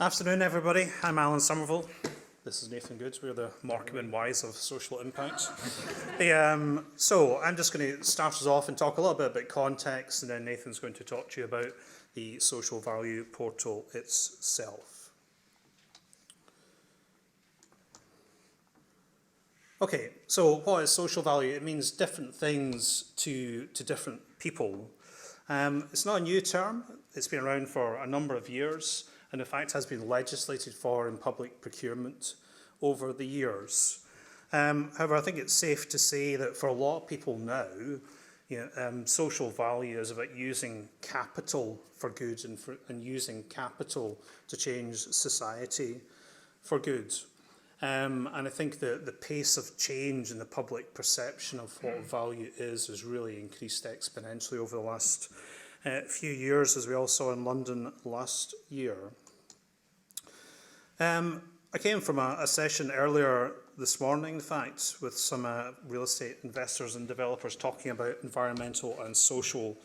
Afternoon, everybody. I'm Alan Somerville. This is Nathan Goode. We're the Markham and Wise of social impact. So I'm just going to start us off and talk a little bit about context, and then Nathan's going to talk to you about the social value portal itself. Okay, so what is social value? It means different things to different people. It's not a new term. It's been around for a number of years, and in fact has been legislated for in public procurement over the years. However, I think it's safe to say that for a lot of people now, social value is about using capital for good and using capital to change society for good. And I think the pace of change in the public perception of what value is has really increased exponentially over the last few years, as we all saw in London last year. I came from a session earlier this morning, in fact, with some real estate investors and developers talking about environmental and social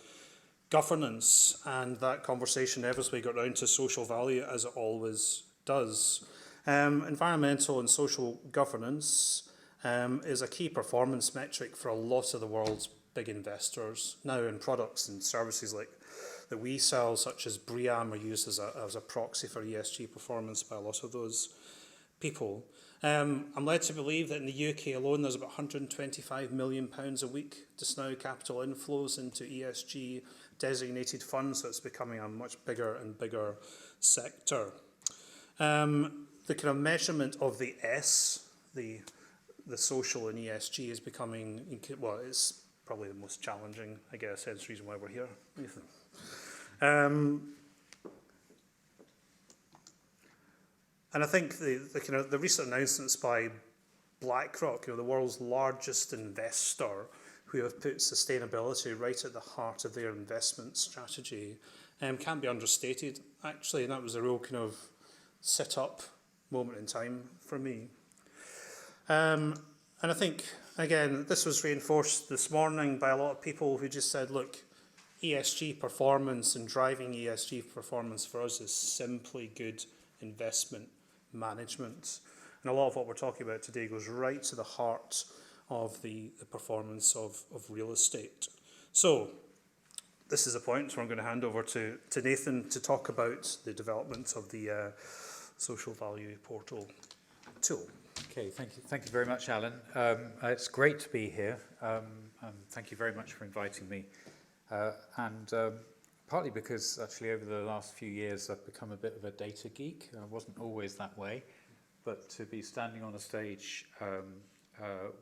governance, and that conversation inevitably got round to social value, as it always does. Environmental and social governance is a key performance metric for a lot of the world's big investors. Now in products and services like that we sell, such as BRE, are used as a proxy for ESG performance by a lot of those people. I'm led to believe that in the UK alone there's about £125 million a week just now capital inflows into ESG designated funds, so it's becoming a much bigger and bigger sector. The kind of measurement of the S, the social in ESG, is becoming, well, it's probably the most challenging, I guess, hence the reason why we're here. Nathan. And I think the recent announcements by BlackRock, the world's largest investor, who have put sustainability right at the heart of their investment strategy, can't be understated, actually, and that was a real kind of sit-up moment in time for me. And I think, again, this was reinforced this morning by a lot of people who just said, look, ESG performance and driving ESG performance for us is simply good investment management. And a lot of what we're talking about today goes right to the heart of the performance of real estate. So this is a point where I'm going to hand over to Nathan to talk about the development of the social value portal tool. Okay, thank you very much, Alan. It's great to be here, and thank you very much for inviting me. Partly because actually over the last few years I've become a bit of a data geek. I wasn't always that way, but to be standing on a stage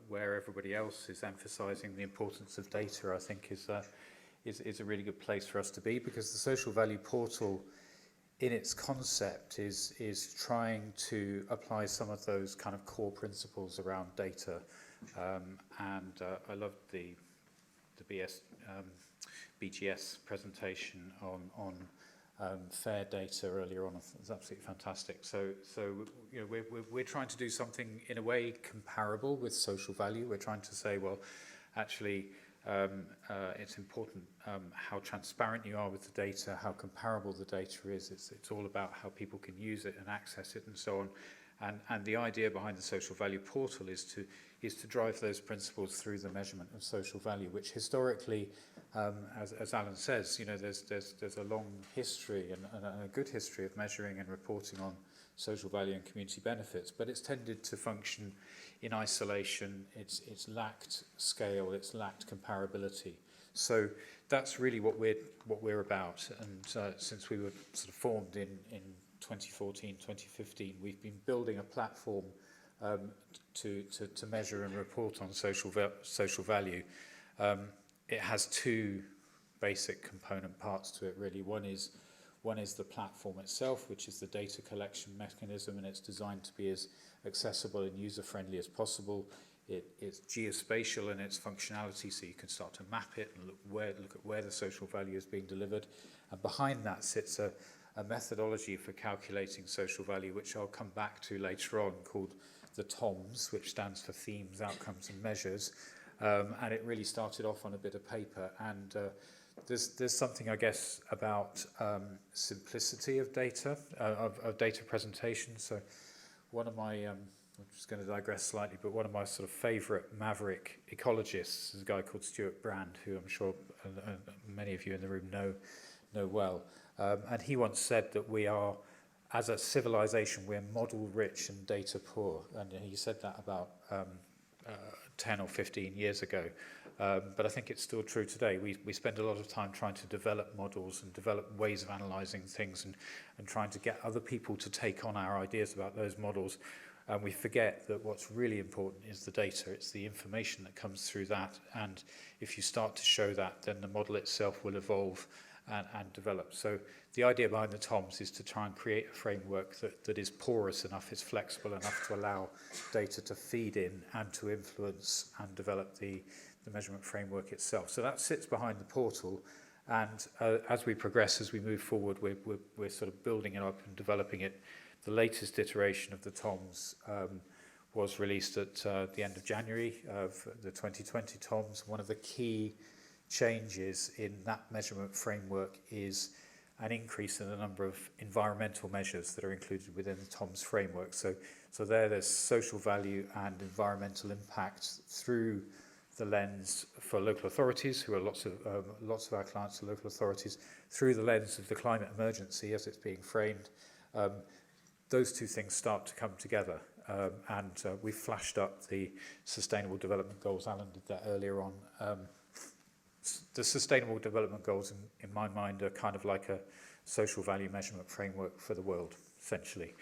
where everybody else is emphasising the importance of data, I think is a really good place for us to be, because the social value portal in its concept is trying to apply some of those kind of core principles around data, and I loved the BGS presentation on fair data earlier on. It's absolutely fantastic. So we're trying to do something in a way comparable with social value. We're trying to say, well, actually, it's important how transparent you are with the data, how comparable the data is. It's all about how people can use it and access it and so on. And the idea behind the social value portal is to drive those principles through the measurement of social value, which historically, as Alan says, there's a long history and a good history of measuring and reporting on social value and community benefits, but it's tended to function in isolation. It's lacked scale, it's lacked comparability. So that's really what we're about. And since we were sort of formed in 2014, 2015, we've been building a platform to measure and report on social value. It has two basic component parts to it, really. One is the platform itself, which is the data collection mechanism, and it's designed to be as accessible and user-friendly as possible. It's geospatial in its functionality, so you can start to map it and look at where the social value is being delivered. And behind that sits a methodology for calculating social value, which I'll come back to later on, called the TOMS, which stands for Themes, Outcomes and Measures. And it really started off on a bit of paper, and there's something, I guess, about simplicity of data, of data presentation. So one of my, I'm just going to digress slightly, but one of my sort of favourite maverick ecologists is a guy called Stuart Brand, who I'm sure many of you in the room know well. And he once said that we are, as a civilization, we're model rich and data poor. And he said that about 10 or 15 years ago. But I think it's still true today. We spend a lot of time trying to develop models and develop ways of analysing things and trying to get other people to take on our ideas about those models. And we forget that what's really important is the data. It's the information that comes through that. And if you start to show that, then the model itself will evolve and develop. So the idea behind the TOMS is to try and create a framework that is porous enough, is flexible enough to allow data to feed in and to influence and develop the measurement framework itself. So that sits behind the portal, and as we progress, as we move forward, we're sort of building it up and developing it. The latest iteration of the TOMS was released at the end of January of the 2020 TOMS. One of the key changes in that measurement framework is an increase in the number of environmental measures that are included within the TOMS framework. So there's social value and environmental impact through the lens for local authorities, who are lots of our clients are local authorities, through the lens of the climate emergency as it's being framed. Those two things start to come together, and we've flashed up the Sustainable Development Goals. Alan did that earlier on. The Sustainable Development Goals, in my mind, are kind of like a social value measurement framework for the world, essentially.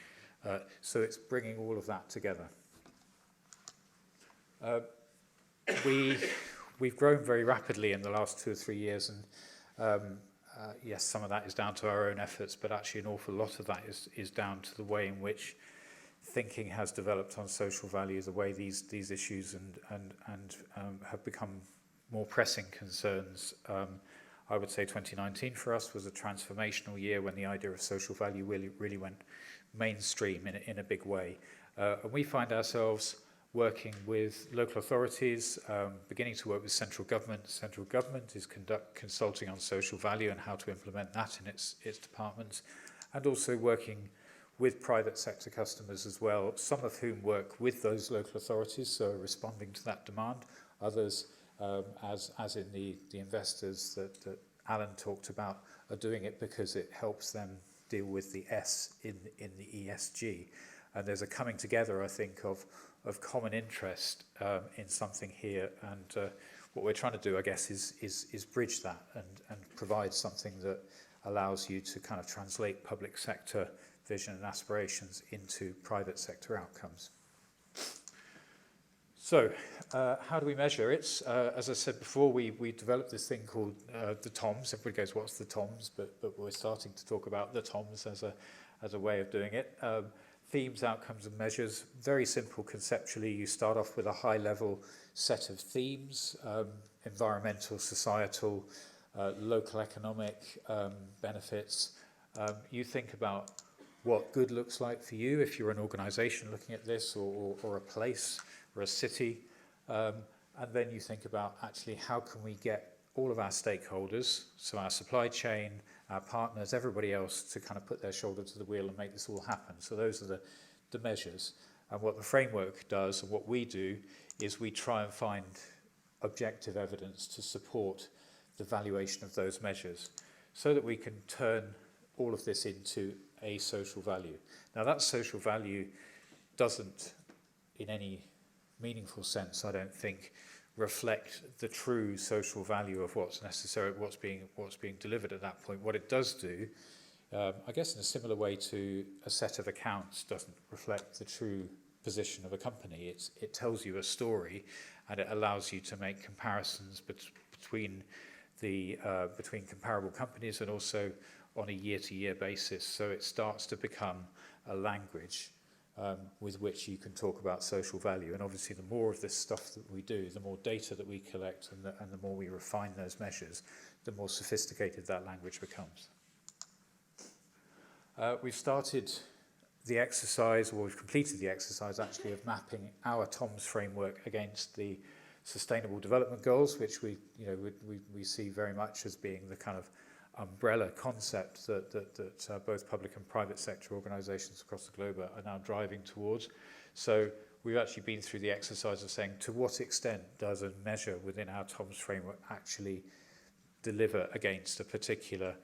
So it's bringing all of that together. We've grown very rapidly in the last 2 or 3 years, and yes, some of that is down to our own efforts, but actually an awful lot of that is down to the way in which thinking has developed on social value, the way these issues and have become more pressing concerns. I would say 2019 for us was a transformational year when the idea of social value really went mainstream in a big way. And we find ourselves working with local authorities, beginning to work with central government. Central government is consulting on social value and how to implement that in its departments, and also working with private sector customers as well, some of whom work with those local authorities, so responding to that demand. Others, as in the investors that Alan talked about, are doing it because it helps them deal with the S in the ESG. And there's a coming together, I think, of common interest in something here, and what we're trying to do, I guess, is bridge that and provide something that allows you to kind of translate public sector vision and aspirations into private sector outcomes. So, how do we measure it? As I said before, we developed this thing called the TOMS. Everybody goes, what's the TOMS? But we're starting to talk about the TOMS as a way of doing it. Themes, outcomes and measures. Very simple conceptually. You start off with a high-level set of themes, environmental, societal, local economic benefits. You think about what good looks like for you if you're an organisation looking at this, or a place, or a city. And then you think about actually how can we get all of our stakeholders, so our supply chain, our partners, everybody else, to kind of put their shoulder to the wheel and make this all happen. So those are the measures. And what the framework does, and what we do, is we try and find objective evidence to support the valuation of those measures, so that we can turn all of this into a social value. Now that social value doesn't, in any meaningful sense, I don't think, reflect the true social value of what's necessary, what's being delivered at that point. What it does do, I guess in a similar way to a set of accounts doesn't reflect the true position of a company. It tells you a story, and it allows you to make comparisons between comparable companies, and also on a year-to-year basis. So it starts to become a language with which you can talk about social value. And obviously the more of this stuff that we do, the more data that we collect, and the more we refine those measures, the more sophisticated that language becomes. We've started the exercise, or we've completed the exercise actually, of mapping our TOMS framework against the Sustainable Development Goals, which we see very much as being the kind of umbrella concept that both public and private sector organisations across the globe are now driving towards. So we've actually been through the exercise of saying, to what extent does a measure within our TOMS framework actually deliver against a particular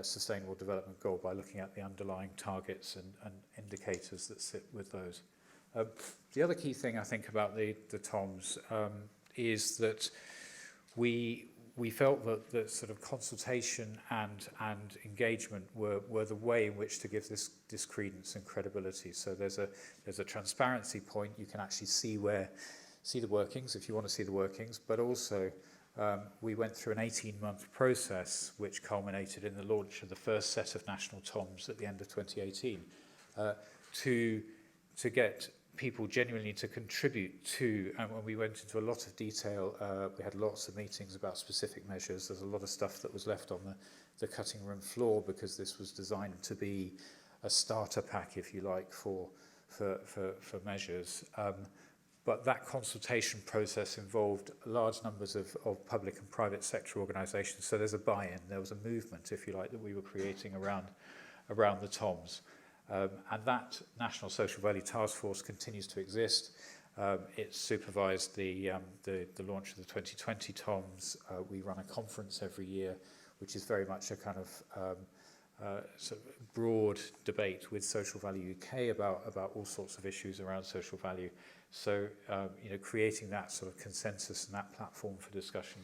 sustainable development goal by looking at the underlying targets and indicators that sit with those. The other key thing I think about the TOMS is that we felt that the sort of consultation and engagement were the way in which to give this credence and credibility. So there's a transparency point. You can actually see the workings if you want to see the workings, but also we went through an 18-month process which culminated in the launch of the first set of national TOMS at the end of 2018 to get people genuinely to contribute to, and when we went into a lot of detail, we had lots of meetings about specific measures. There's a lot of stuff that was left on the cutting room floor because this was designed to be a starter pack, if you like, for measures. But that consultation process involved large numbers of public and private sector organisations. So there's a buy-in, there was a movement, if you like, that we were creating around the TOMS. And that National Social Value Task Force continues to exist. It supervised the launch of the 2020 TOMS. We run a conference every year, which is very much a kind of sort of broad debate with Social Value UK about all sorts of issues around social value. So creating that sort of consensus and that platform for discussion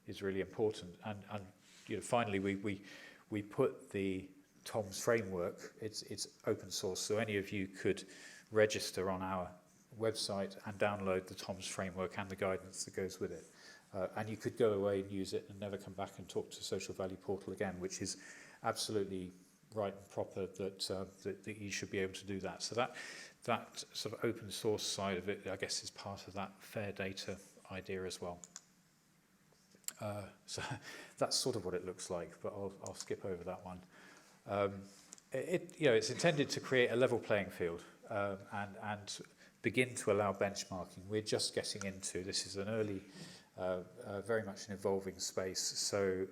is really important. And finally, we put the TOMS framework. It's open source, so any of you could register on our website and download the TOMS framework and the guidance that goes with it. And you could go away and use it and never come back and talk to Social Value Portal again, which is absolutely right and proper that you should be able to do that. So that sort of open source side of it, I guess, is part of that fair data idea as well. So that's sort of what it looks like, but I'll skip over that one. It's intended to create a level playing field and begin to allow benchmarking. We're just getting into this. Is an early, very much an evolving space. So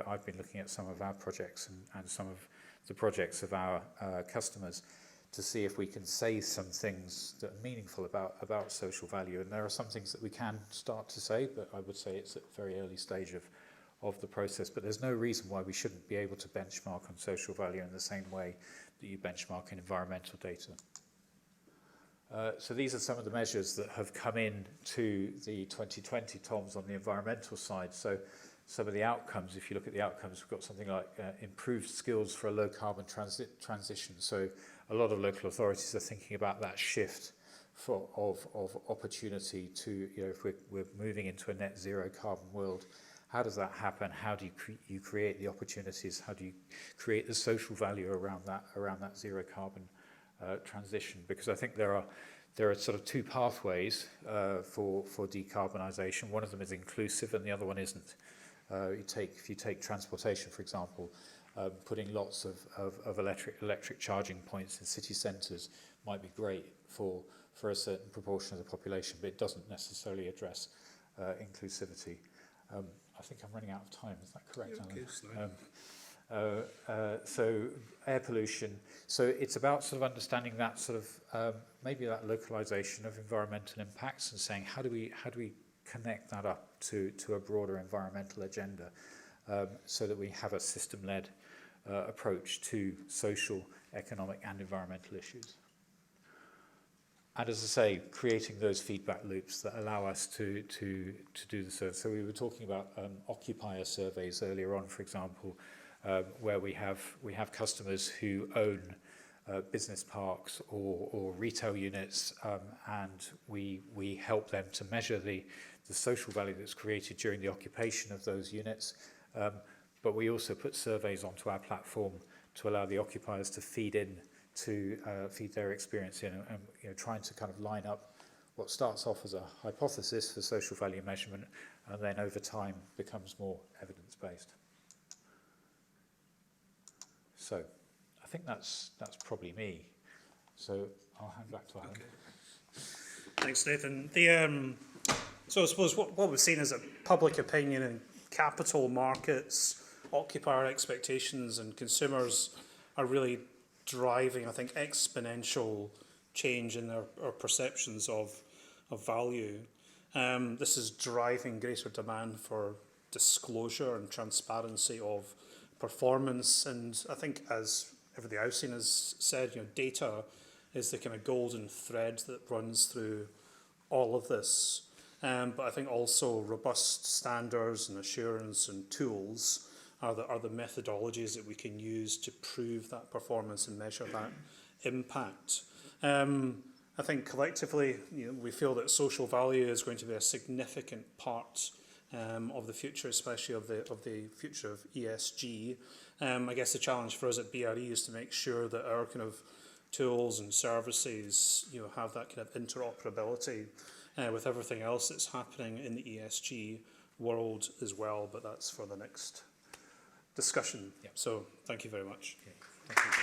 I've been looking at some of our projects and some of the projects of our customers to see if we can say some things that are meaningful about social value. And there are some things that we can start to say, but I would say it's at a very early stage of the process. But there's no reason why we shouldn't be able to benchmark on social value in the same way that you benchmark in environmental data. So these are some of the measures that have come in to the 2020 TOMS on the environmental side. So some of the outcomes, if you look at the outcomes, we've got something like improved skills for a low carbon transition. So a lot of local authorities are thinking about that shift of opportunity to, if we're moving into a net zero carbon world, how does that happen? How do you create the opportunities? How do you create the social value around that zero carbon transition? Because I think there are sort of two pathways for decarbonisation. One of them is inclusive and the other one isn't. If you take transportation, for example, putting lots of electric charging points in city centres might be great for a certain proportion of the population, but it doesn't necessarily address inclusivity. I think I'm running out of time. Is that correct, Alan? So air pollution. So it's about sort of understanding that sort of maybe that localization of environmental impacts and saying how do we connect that up to a broader environmental agenda so that we have a system-led approach to social, economic and environmental issues. And as I say, creating those feedback loops that allow us to do the service. So we were talking about occupier surveys earlier on, for example, where we have customers who own business parks or retail units, and we help them to measure the social value that's created during the occupation of those units. But we also put surveys onto our platform to allow the occupiers to feed their experience in, and trying to kind of line up what starts off as a hypothesis for social value measurement and then over time becomes more evidence-based. So I think that's probably me. So I'll hand back to Alan. Okay. Thanks, Nathan. So I suppose what we've seen is that public opinion and capital markets, occupier expectations and consumers are really driving, I think, exponential change in our perceptions of value. This is driving greater demand for disclosure and transparency of performance. And I think, as everybody I've seen has said, data is the kind of golden thread that runs through all of this. But I think also robust standards and assurance and tools are the methodologies that we can use to prove that performance and measure that impact. I think collectively, we feel that social value is going to be a significant part of the future, especially of the future of ESG. I guess the challenge for us at BRE is to make sure that our kind of tools and services, have that kind of interoperability with everything else that's happening in the ESG world as well. But that's for the next discussion. Yeah. So thank you very much. Okay. Thank you.